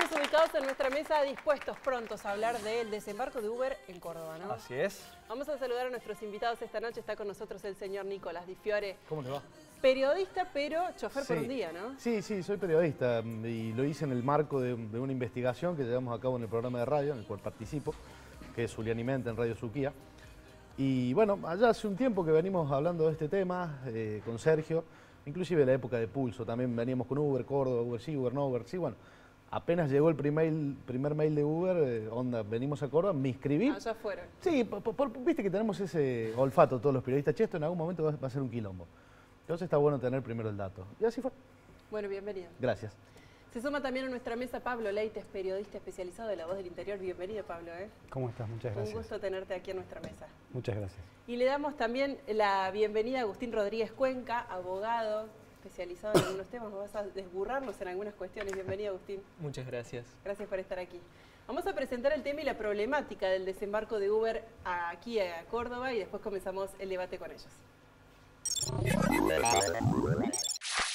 estamos ubicados en nuestra mesa dispuestos, prontos a hablar del desembarco de Uber en Córdoba, ¿no? Así es. Vamos a saludar a nuestros invitados esta noche. Está con nosotros el señor Nicolás Di Fiore. ¿Cómo le va? Periodista, pero chofer por un día, ¿no? Sí, soy periodista y lo hice en el marco de una investigación que llevamos a cabo en el programa de radio en el cual participo, que es Zuliani Mente en Radio Suquía. Y bueno, allá hace un tiempo que venimos hablando de este tema con Sergio, inclusive en la época de Pulso, también veníamos con Uber, Córdoba, Uber sí, Uber no, Uber sí, bueno. Apenas llegó el primer mail de Uber, venimos a Córdoba, me inscribí. Ah, ya fueron. Sí, viste que tenemos ese olfato todos los periodistas, che, esto en algún momento va a ser un quilombo. Entonces está bueno tener primero el dato. Y así fue. Bueno, bienvenido. Gracias. Se suma también a nuestra mesa Pablo Leites, periodista especializado de La Voz del Interior. Bienvenido, Pablo. ¿Cómo estás? Muchas gracias. Un gusto tenerte aquí en nuestra mesa. Muchas gracias. Y le damos también la bienvenida a Agustín Rodríguez Cuenca, abogado, especializado en algunos temas. Vas a desburrarnos en algunas cuestiones. Bienvenido, Agustín. Muchas gracias. Gracias por estar aquí. Vamos a presentar el tema y la problemática del desembarco de Uber aquí a Córdoba y después comenzamos el debate con ellos.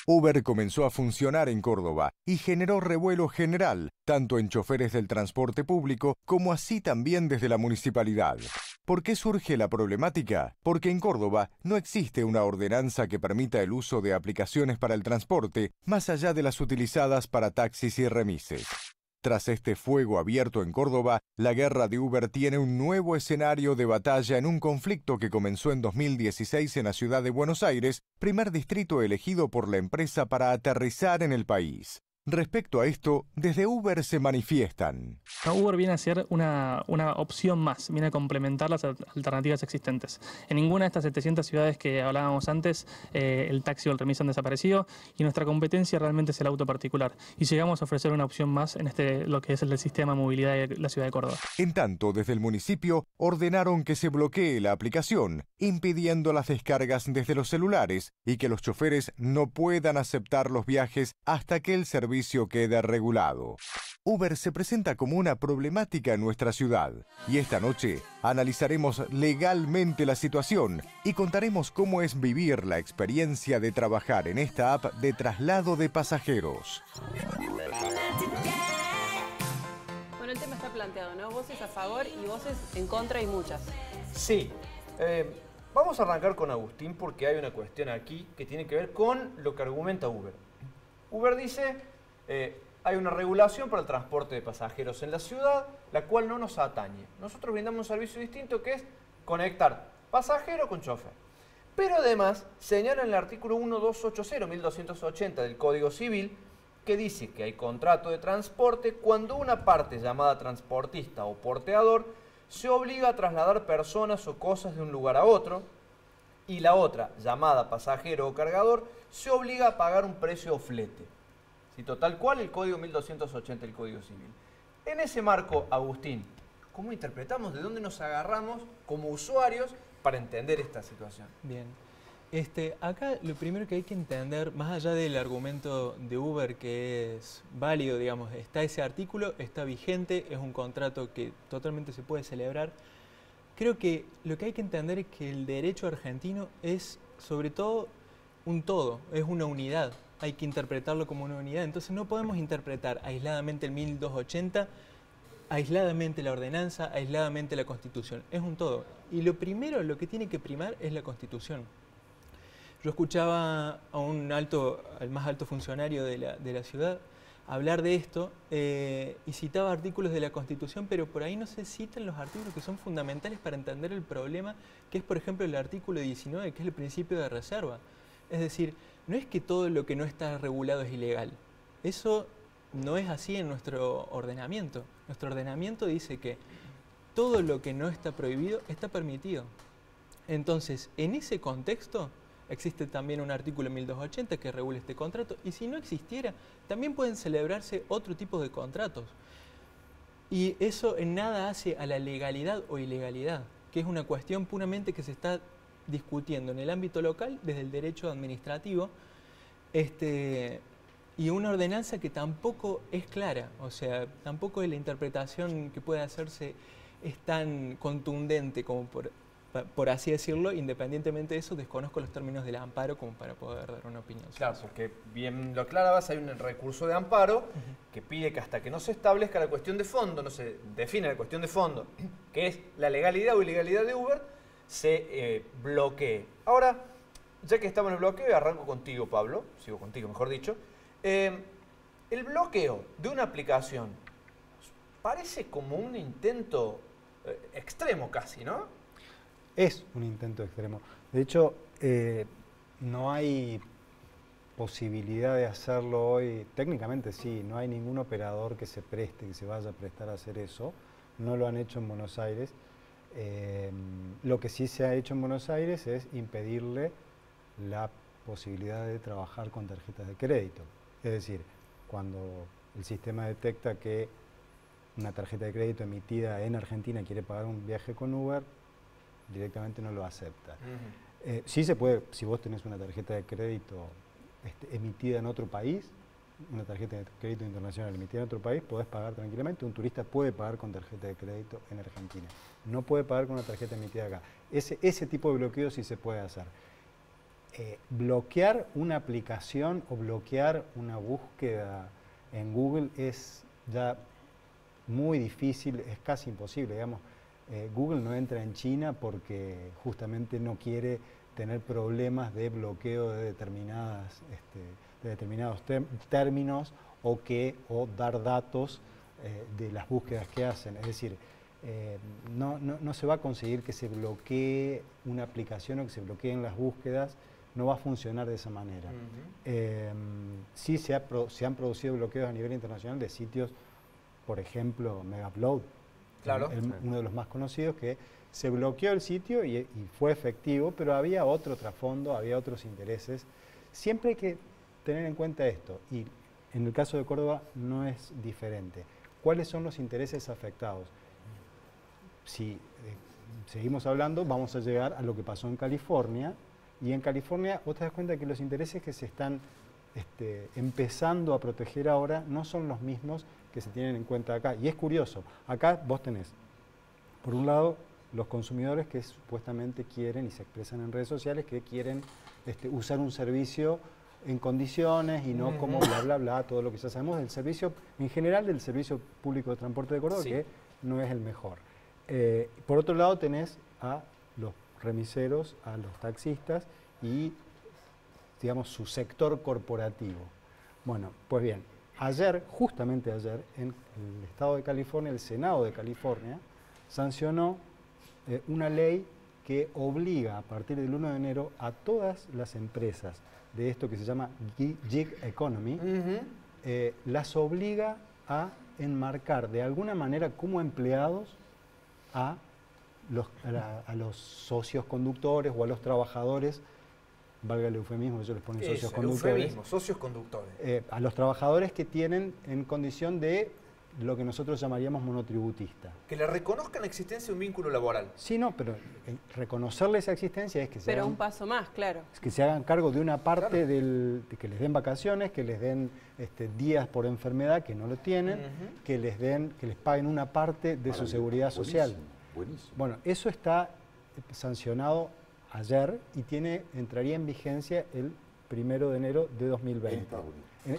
Uber comenzó a funcionar en Córdoba y generó revuelo general, tanto en choferes del transporte público como así también desde la municipalidad. ¿Por qué surge la problemática? Porque en Córdoba no existe una ordenanza que permita el uso de aplicaciones para el transporte, más allá de las utilizadas para taxis y remises. Tras este fuego abierto en Córdoba, la guerra de Uber tiene un nuevo escenario de batalla en un conflicto que comenzó en 2016 en la ciudad de Buenos Aires, primer distrito elegido por la empresa para aterrizar en el país. Respecto a esto, desde Uber se manifiestan. Uber viene a ser una opción más, viene a complementar las alternativas existentes. En ninguna de estas 700 ciudades que hablábamos antes, el taxi o el remis han desaparecido y nuestra competencia realmente es el auto particular. Y llegamos a ofrecer una opción más en lo que es el sistema de movilidad de la ciudad de Córdoba. En tanto, desde el municipio ordenaron que se bloquee la aplicación, impidiendo las descargas desde los celulares y que los choferes no puedan aceptar los viajes hasta que el servicio queda regulado. Uber se presenta como una problemática en nuestra ciudad y esta noche analizaremos legalmente la situación y contaremos cómo es vivir la experiencia de trabajar en esta app de traslado de pasajeros. Bueno, el tema está planteado, ¿no? Voces a favor y voces en contra y muchas. Sí. Vamos a arrancar con Agustín porque hay una cuestión aquí que tiene que ver con lo que argumenta Uber. Uber dice... hay una regulación para el transporte de pasajeros en la ciudad, la cual no nos atañe. Nosotros brindamos un servicio distinto que es conectar pasajero con chofer. Pero además señala en el artículo 1280 del Código Civil que dice que hay contrato de transporte cuando una parte llamada transportista o porteador se obliga a trasladar personas o cosas de un lugar a otro y la otra, llamada pasajero o cargador, se obliga a pagar un precio o flete. Cito tal cual el Código 1280 del Código Civil. En ese marco, Agustín, ¿cómo interpretamos? ¿De dónde nos agarramos como usuarios para entender esta situación? Bien. Acá lo primero que hay que entender, más allá del argumento de Uber que es válido, digamos, está ese artículo, está vigente, es un contrato que totalmente se puede celebrar. Creo que lo que hay que entender es que el derecho argentino es, sobre todo, un todo, es una unidad. Hay que interpretarlo como una unidad. Entonces no podemos interpretar aisladamente el 1280, aisladamente la ordenanza, aisladamente la Constitución. Es un todo. Y lo primero, lo que tiene que primar es la Constitución. Yo escuchaba a al más alto funcionario de la ciudad hablar de esto y citaba artículos de la Constitución, pero por ahí no se citan los artículos que son fundamentales para entender el problema, que es, por ejemplo, el artículo 19, que es el principio de reserva. Es decir, no es que todo lo que no está regulado es ilegal. Eso no es así en nuestro ordenamiento. Nuestro ordenamiento dice que todo lo que no está prohibido está permitido. Entonces, en ese contexto, existe también un artículo 1280 que regula este contrato. Y si no existiera, también pueden celebrarse otro tipo de contratos. Y eso en nada hace a la legalidad o ilegalidad, que es una cuestión puramente que se está discutiendo en el ámbito local desde el derecho administrativo y una ordenanza que tampoco es clara, o sea, tampoco la interpretación que puede hacerse es tan contundente como por así decirlo. Independientemente de eso, desconozco los términos del amparo como para poder dar una opinión. Claro, porque bien lo aclarabas, hay un recurso de amparo que pide que hasta que no se establezca la cuestión de fondo, no se define la cuestión de fondo, que es la legalidad o ilegalidad de Uber, se bloquee. Ahora, ya que estamos en el bloqueo, arranco contigo, Pablo, sigo contigo, mejor dicho. El bloqueo de una aplicación parece como un intento extremo casi, ¿no? Es un intento extremo. De hecho, no hay posibilidad de hacerlo hoy. Técnicamente sí, no hay ningún operador que se preste, que se vaya a prestar a hacer eso. No lo han hecho en Buenos Aires. Lo que sí se ha hecho en Buenos Aires es impedirle la posibilidad de trabajar con tarjetas de crédito. Es decir, cuando el sistema detecta que una tarjeta de crédito emitida en Argentina quiere pagar un viaje con Uber, directamente no lo acepta. Sí se puede, si vos tenés una tarjeta de crédito emitida en otro país, una tarjeta de crédito internacional emitida en otro país, podés pagar tranquilamente. Un turista puede pagar con tarjeta de crédito en Argentina. No puede pagar con una tarjeta emitida acá. Ese tipo de bloqueo sí se puede hacer. Bloquear una aplicación o bloquear una búsqueda en Google es ya muy difícil, es casi imposible. Digamos, Google no entra en China porque justamente no quiere tener problemas de bloqueo de determinados términos o dar datos de las búsquedas que hacen. Es decir, no se va a conseguir que se bloquee una aplicación o que se bloqueen las búsquedas. No va a funcionar de esa manera. Sí se han producido bloqueos a nivel internacional de sitios, por ejemplo, Megaupload, claro, uno de los más conocidos, que se bloqueó el sitio y fue efectivo, pero había otro trasfondo, había otros intereses. Siempre hay que tener en cuenta esto, y en el caso de Córdoba no es diferente. ¿Cuáles son los intereses afectados? Si seguimos hablando, vamos a llegar a lo que pasó en California. Y en California vos te das cuenta que los intereses que se están empezando a proteger ahora no son los mismos que se tienen en cuenta acá. Y es curioso, acá vos tenés, por un lado, los consumidores que supuestamente quieren, y se expresan en redes sociales, que quieren usar un servicio en condiciones y no como bla, bla, bla, todo lo que ya sabemos del servicio, en general del servicio público de transporte de Córdoba, sí, que no es el mejor. Por otro lado tenés a los remiseros, a los taxistas y, digamos, su sector corporativo. Bueno, pues bien, ayer, justamente ayer, en el estado de California, el Senado de California, sancionó una ley que obliga a partir del 1 de enero a todas las empresas de esto que se llama gig economy, las obliga a enmarcar de alguna manera como empleados a los socios conductores o a los trabajadores, valga el eufemismo, ellos les ponen socios conductores. Socios conductores. A los trabajadores que tienen en condición de lo que nosotros llamaríamos monotributista. Que le reconozcan la existencia de un vínculo laboral. Sí, no, pero reconocerle esa existencia es que se hagan, un paso más, claro. Es que se hagan cargo de una parte de que les den vacaciones, que les den días por enfermedad que no lo tienen, que les paguen una parte de su seguridad social. Buenísimo. Bueno, eso está sancionado ayer y entraría en vigencia el 1 de enero de 2020.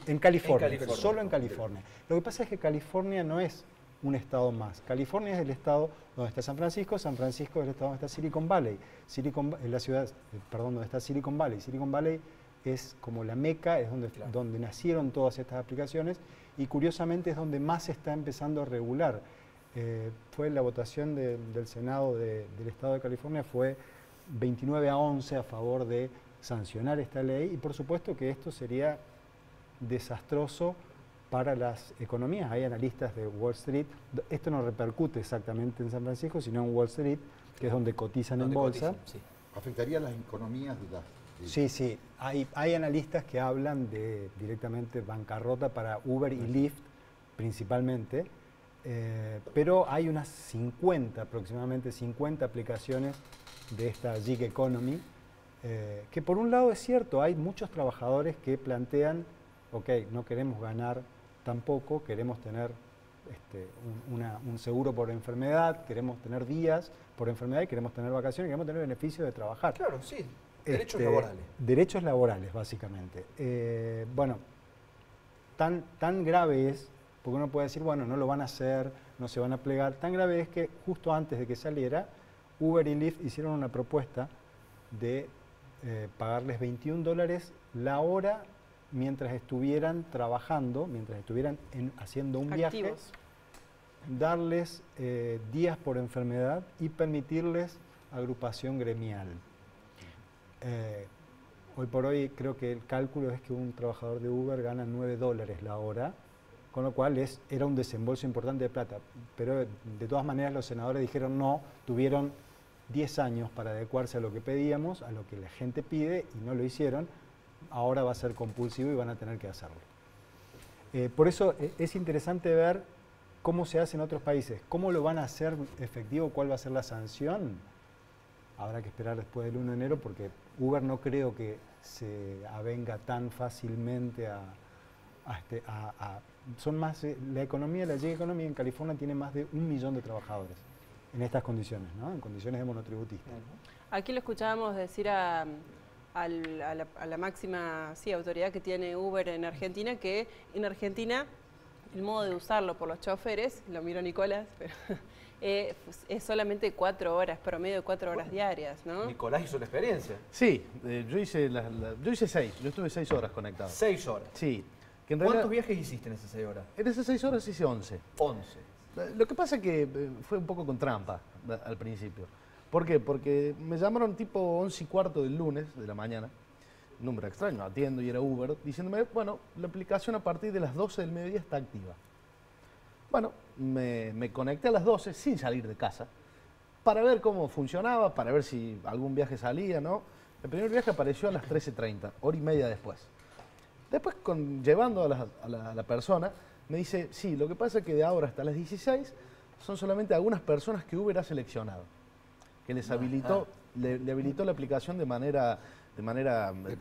En California, solo en California. Lo que pasa es que California no es un estado más. California es el estado donde está San Francisco es el estado donde está Silicon Valley. Es la ciudad, donde está Silicon Valley. Silicon Valley es como la meca, es donde nacieron todas estas aplicaciones y curiosamente es donde más se está empezando a regular. Fue la votación del Senado del Estado de California, fue 29-11 a favor de sancionar esta ley y por supuesto que esto sería desastroso para las economías. Hay analistas de Wall Street, esto no repercute exactamente en San Francisco, sino en Wall Street, que es donde cotizan en bolsa. Sí. ¿Afectaría las economías de las...? Sí, hay analistas que hablan de directamente bancarrota para Uber y Lyft principalmente, pero hay unas aproximadamente 50 aplicaciones de esta gig economy, que por un lado es cierto, hay muchos trabajadores que plantean, ok, no queremos ganar tan poco, queremos tener un seguro por enfermedad, queremos tener días por enfermedad y queremos tener vacaciones y queremos tener beneficio de trabajar. Claro, sí. Derechos laborales. Derechos laborales, básicamente. Bueno, tan grave es, porque uno puede decir, bueno, no lo van a hacer, no se van a plegar, tan grave es que justo antes de que saliera, Uber y Lyft hicieron una propuesta de pagarles $21 la hora mientras estuvieran trabajando, mientras estuvieran haciendo un viaje, darles días por enfermedad y permitirles agrupación gremial. Hoy por hoy creo que el cálculo es que un trabajador de Uber gana $9 la hora, con lo cual era un desembolso importante de plata. Pero de todas maneras los senadores dijeron no, tuvieron 10 años para adecuarse a lo que pedíamos, a lo que la gente pide, y no lo hicieron. Ahora va a ser compulsivo y van a tener que hacerlo. Por eso es interesante ver cómo se hace en otros países. ¿Cómo lo van a hacer efectivo? ¿Cuál va a ser la sanción? Habrá que esperar después del 1 de enero porque Uber no creo que se avenga tan fácilmente son más, la gig economy en California tiene más de 1 millón de trabajadores en estas condiciones, ¿no? En condiciones de monotributista. Aquí lo escuchábamos decir a la máxima autoridad que tiene Uber en Argentina, que en Argentina el modo de usarlo por los choferes, lo miro Nicolás, pero es solamente 4 horas, promedio de 4 horas diarias, ¿no? Nicolás hizo la experiencia. Sí, yo hice 6, yo estuve 6 horas conectado. 6 horas. Sí. Que en ¿cuántos viajes hiciste en esas 6 horas? En esas 6 horas hice 11. 11. Lo que pasa es que fue un poco con trampa al principio. ¿Por qué? Porque me llamaron tipo 11:15 del lunes de la mañana, número extraño, atiendo y era Uber, diciéndome, bueno, la aplicación a partir de las 12 del mediodía está activa. Bueno, me conecté a las 12 sin salir de casa para ver cómo funcionaba, para ver si algún viaje salía, ¿no? El primer viaje apareció a las 13:30, hora y media después. Después, llevando a la persona, me dice, sí, lo que pasa es que de ahora hasta las 16 son solamente algunas personas que Uber ha seleccionado, que les habilitó, le habilitó la aplicación de manera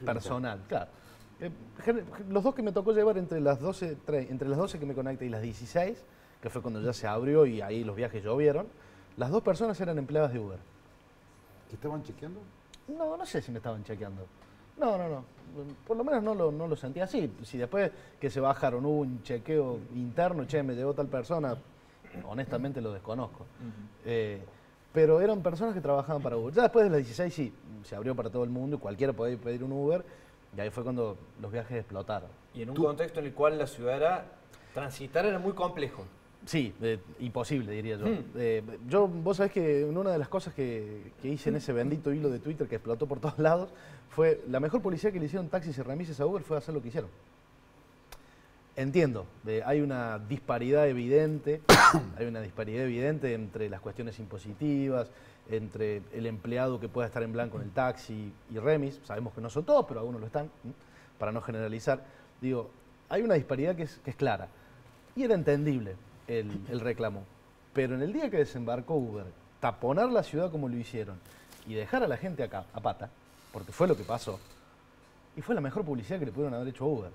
personal. Claro. Los dos que me tocó llevar entre las 12 que me conecté y las 16, que fue cuando ya se abrió y ahí los viajes llovieron, las 2 personas eran empleadas de Uber. ¿Te estaban chequeando? No sé si me estaban chequeando. No. Por lo menos no lo sentí así. Si después que se bajaron hubo un chequeo interno, che, me llegó tal persona, honestamente lo desconozco. Pero eran personas que trabajaban para Uber. Ya después de las 16 sí, se abrió para todo el mundo y cualquiera podía pedir un Uber. Y ahí fue cuando los viajes explotaron. Y en un contexto en el cual la ciudad transitar era muy complejo. Sí, imposible diría yo. Vos sabés que una de las cosas que hice en ese bendito hilo de Twitter que explotó por todos lados fue la mejor publicidad que le hicieron taxis y remises a Uber fue hacer lo que hicieron. Entiendo, hay una disparidad evidente, entre las cuestiones impositivas, entre el empleado que pueda estar en blanco en el taxi y remis, sabemos que no son todos, pero algunos lo están, para no generalizar. Digo, hay una disparidad que es clara y era entendible el reclamo, pero en el día que desembarcó Uber, taponar la ciudad como lo hicieron y dejar a la gente acá a pata, porque fue lo que pasó, y fue la mejor publicidad que le pudieron haber hecho a Uber.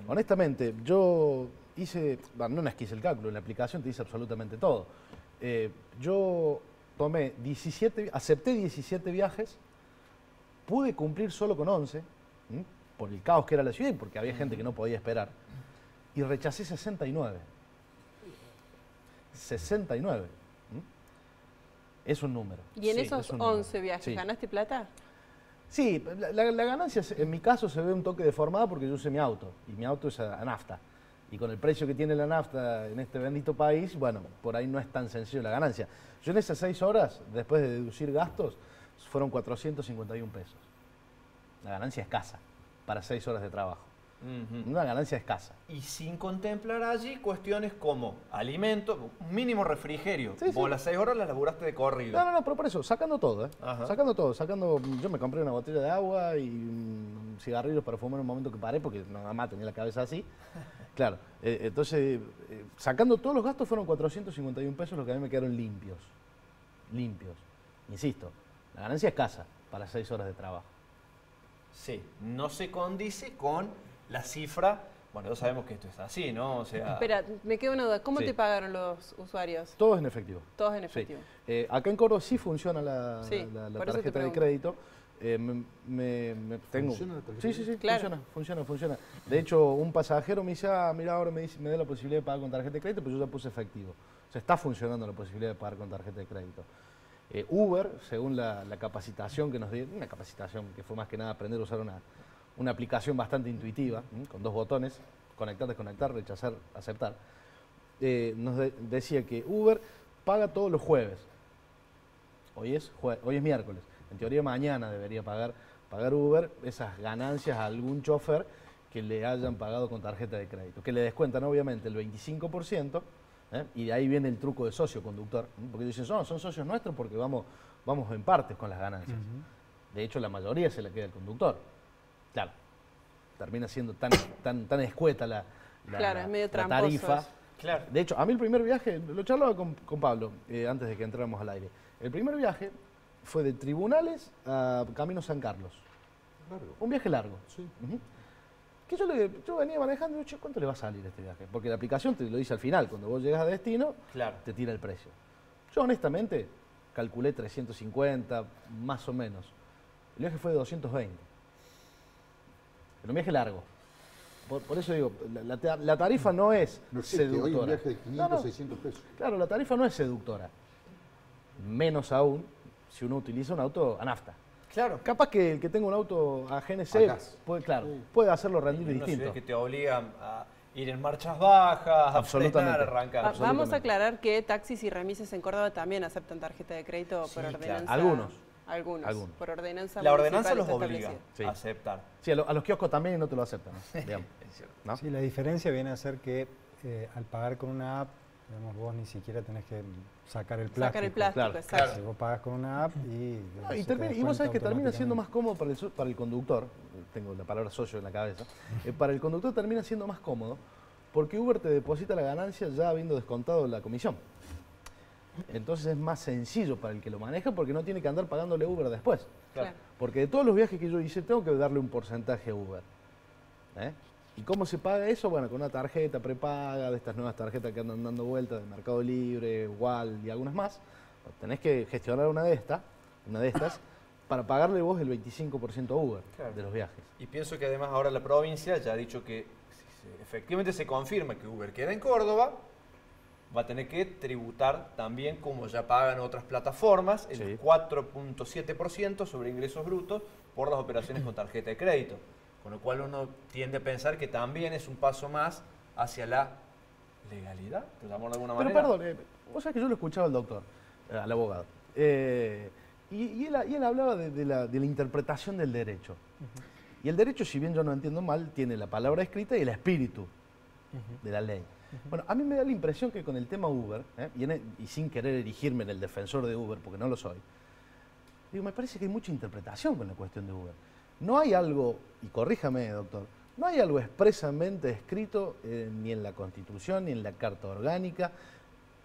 Honestamente, yo hice, bueno, no es que hice el cálculo, en la aplicación te dice absolutamente todo. Yo acepté 17 viajes, pude cumplir solo con 11, por el caos que era la ciudad y porque había gente que no podía esperar, y rechacé 69. 69. Es un número. ¿Y en esos 11 viajes sí. ganaste plata? Sí, la ganancia en mi caso se ve un toque deformada porque yo usé mi auto, y mi auto es a nafta. Y con el precio que tiene la nafta en este bendito país, bueno, por ahí no es tan sencillo la ganancia. Yo en esas 6 horas, después de deducir gastos, fueron 451 pesos. La ganancia escasa para 6 horas de trabajo. Una ganancia escasa. Y sin contemplar allí cuestiones como alimento, un mínimo refrigerio. Sí, Vos sí. las 6 horas las laburaste de corrido. No, pero por eso, sacando todo, Ajá. Sacando todo, yo me compré una botella de agua y cigarrillos para fumar en un momento que paré, porque nada más tenía la cabeza así. Claro, entonces, sacando todos los gastos fueron 451 pesos, los que a mí me quedaron limpios. Limpios. Insisto, la ganancia escasa para 6 horas de trabajo. Sí, no se condice con la cifra Bueno, ya sabemos que esto es así, ¿no? O sea, Espera, me queda una duda. ¿Cómo Sí. te pagaron los usuarios? Todo es en efectivo. Todos en Sí. efectivo. Acá en Córdoba sí funciona Sí, la por eso te tarjeta de pregunto. crédito. Tengo... ¿Funciona la tarjeta? Sí, Claro. funciona. De hecho, un pasajero me dice, mira, ahora me da la posibilidad de pagar con tarjeta de crédito, pero yo ya puse efectivo. O sea, está funcionando la posibilidad de pagar con tarjeta de crédito. Uber, según la capacitación que nos dio, una capacitación que fue más que nada aprender a usar una aplicación bastante intuitiva, con 2 botones, conectar, desconectar, rechazar, aceptar, nos decía que Uber paga todos los jueves. Hoy es miércoles. En teoría mañana debería pagar Uber esas ganancias a algún chofer que le hayan pagado con tarjeta de crédito, que le descuentan obviamente el 25%, y de ahí viene el truco de socio conductor, porque dicen, son socios nuestros porque vamos en partes con las ganancias. De hecho, la mayoría se la queda el conductor. Claro, termina siendo tan escueta la Claro, es medio tramposo tarifa. eso. claro. De hecho, a mí el primer viaje, lo charlaba con Pablo antes de que entráramos al aire. El primer viaje fue de Tribunales a Camino San Carlos. Largo. Un viaje largo. Sí. Ujú. Que yo venía manejando y digo, che, ¿cuánto le va a salir este viaje? Porque la aplicación te lo dice al final, cuando vos llegas a destino, Claro. te tira el precio. Yo honestamente calculé 350, más o menos. El viaje fue de 220. Pero un viaje largo. Por eso digo, la tarifa no es No existe seductora. hoy un viaje de 500, No, no. 600 pesos. Claro, la tarifa no es seductora. Menos aún si uno utiliza un auto a nafta. Claro. Capaz que el que tenga un auto a GNC A gas. puede hacerlo rendir Hay unas distinto. ciudades que te obligan a ir en marchas bajas, a Absolutamente. frenar, arrancar. Vamos a Absolutamente. aclarar que taxis y remises en Córdoba también aceptan tarjeta de crédito Sí, por claro. ordenanza. Algunos. Algunos. Por ordenanza La municipal ordenanza los está obliga establecida. Sí. a aceptar. Sí, a los kioscos también no te lo aceptan, digamos, Es cierto. ¿no? Sí, la diferencia viene a ser que al pagar con una app, digamos, vos ni siquiera tenés que sacar el plástico. Sacar el plástico, Claro. exacto. Si vos pagas con una app y... No, y se te vos sabés que descuenta termina siendo más automáticamente. cómodo para el conductor, tengo la palabra socio en la cabeza, para el conductor termina siendo más cómodo porque Uber te deposita la ganancia ya habiendo descontado la comisión. Entonces es más sencillo para el que lo maneja porque no tiene que andar pagándole Uber después. Claro. Porque de todos los viajes que yo hice tengo que darle un porcentaje a Uber. ¿Y cómo se paga eso? Bueno, con una tarjeta prepaga, de estas nuevas tarjetas que andan dando vueltas de Mercado Libre, Wal y algunas más. Tenés que gestionar una de estas para pagarle vos el 25% a Uber Claro. de los viajes. Y pienso que además ahora la provincia ya ha dicho que si efectivamente se confirma que Uber queda en Córdoba, va a tener que tributar también, como ya pagan otras plataformas, el Sí. 4.7% sobre ingresos brutos por las operaciones con tarjeta de crédito. Con lo cual uno tiende a pensar que también es un paso más hacia la legalidad, por llamarlo de alguna Pero manera. perdón, vos sabés que yo lo escuchaba al doctor, al abogado, y él hablaba de la interpretación del derecho. Y el derecho, si bien yo no entiendo mal, tiene la palabra escrita y el espíritu de la ley. Bueno, a mí me da la impresión que con el tema Uber, y sin querer erigirme en el defensor de Uber, porque no lo soy, digo, me parece que hay mucha interpretación con la cuestión de Uber. No hay algo, y corríjame, doctor, no hay algo expresamente escrito ni en la Constitución, ni en la Carta Orgánica,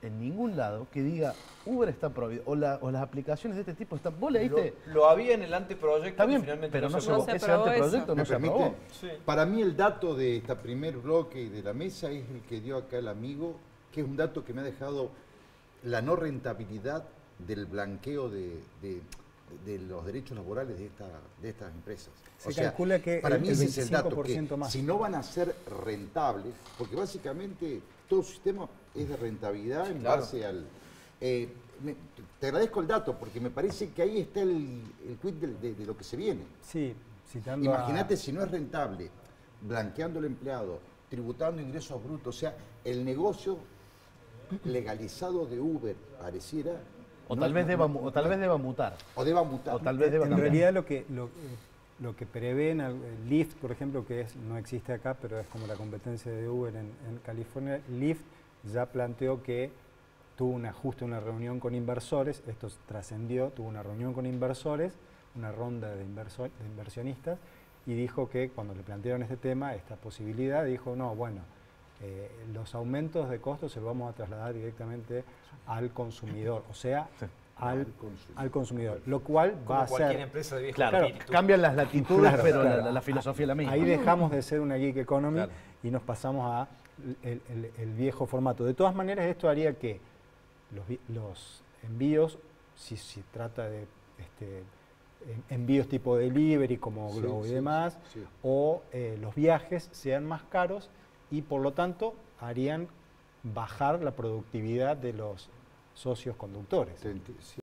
en ningún lado, que diga Uber está prohibido, o las aplicaciones de este tipo están... ¿Vos leíste? Lo había en el anteproyecto, Está bien, que finalmente pero no se, aprobó. ese aprobó anteproyecto eso. no ¿Me se aprobó. permite? Sí. Para mí el dato de este primer bloque y de la mesa es el que dio acá el amigo, que es un dato que me ha dejado la no rentabilidad del blanqueo de los derechos laborales de estas empresas. Se calcula que para el mí ese es el dato, que 25% más. si no van a ser rentables, porque básicamente todo sistema es de rentabilidad en claro. base al... te agradezco el dato, porque me parece que ahí está el quid de lo que se viene. Sí, citando Imagínate si no es rentable, blanqueando al empleado, tributando ingresos brutos, o sea, el negocio legalizado de Uber pareciera... O tal vez deba mutar. O deba mutar. O tal vez deba En cambiar. realidad lo que prevén Lyft, por ejemplo, que no existe acá, pero es como la competencia de Uber en California, Lyft ya planteó que tuvo un ajuste, una reunión con inversores, esto trascendió, tuvo una reunión con inversores, una ronda de inversionistas, y dijo que cuando le plantearon este tema, esta posibilidad, dijo, no, bueno, los aumentos de costos se los vamos a trasladar directamente al consumidor, o sea, al consumidor, lo cual va a cualquier ser... empresa de viejo Claro, espíritu. cambian las latitudes, Claro, pero claro. la filosofía es la misma. Ahí dejamos de ser una gig economy Claro. y nos pasamos a el viejo formato. De todas maneras, esto haría que los envíos, si se trata de envíos tipo delivery como Sí, Globo y sí, demás, sí. o los viajes sean más caros y por lo tanto harían bajar la productividad de los socios conductores. Sí.